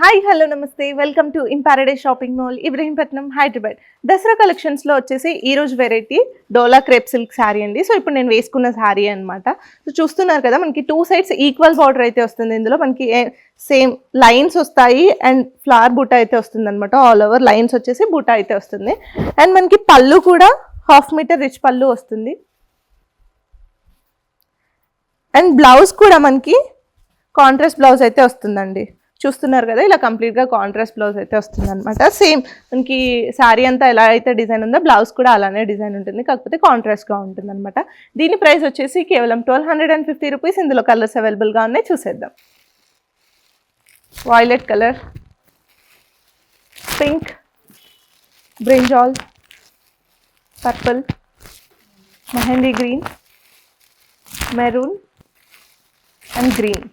Hi hello నమస్తే welcome to in paradise shopping mall Ibrahimpatnam Hyderabad. Dasara కలెక్షన్స్లో వచ్చేసి ఈరోజు variety Dola crepe silk sari అండి. సో ఇప్పుడు నేను వేసుకున్న శారీ అనమాట. సో చూస్తున్నారు కదా, మనకి 2 సైడ్స్ ఈక్వల్ బార్డర్ అయితే వస్తుంది. ఇందులో మనకి సేమ్ లైన్స్ వస్తాయి అండ్ ఫ్లవర్ బూటా అయితే వస్తుంది అనమాట. ఆల్ ఓవర్ లైన్స్ వచ్చేసి బూటా అయితే వస్తుంది. అండ్ మనకి పళ్ళు కూడా 1/2 మీటర్ రిచ్ పళ్ళు వస్తుంది. అండ్ బ్లౌజ్ కూడా మనకి కాంట్రాస్ట్ బ్లౌజ్ అయితే వస్తుందండి. చూస్తున్నారు కదా, ఇలా కంప్లీట్గా కాంట్రాస్ట్ బ్లౌజ్ అయితే వస్తుంది అనమాట. సేమ్ మనకి శారీ అంతా ఎలా అయితే డిజైన్ ఉందో బ్లౌజ్ కూడా అలానే డిజైన్ ఉంటుంది, కాకపోతే కాంట్రాస్ట్గా ఉంటుంది అనమాట. దీని ప్రైస్ వచ్చేసి కేవలం 1250 రూపీస్. ఇందులో కలర్స్ అవైలబుల్గా ఉన్నాయి, చూసేద్దాం. Violet colour, pink, brinjal, purple, mehndi green, maroon and green.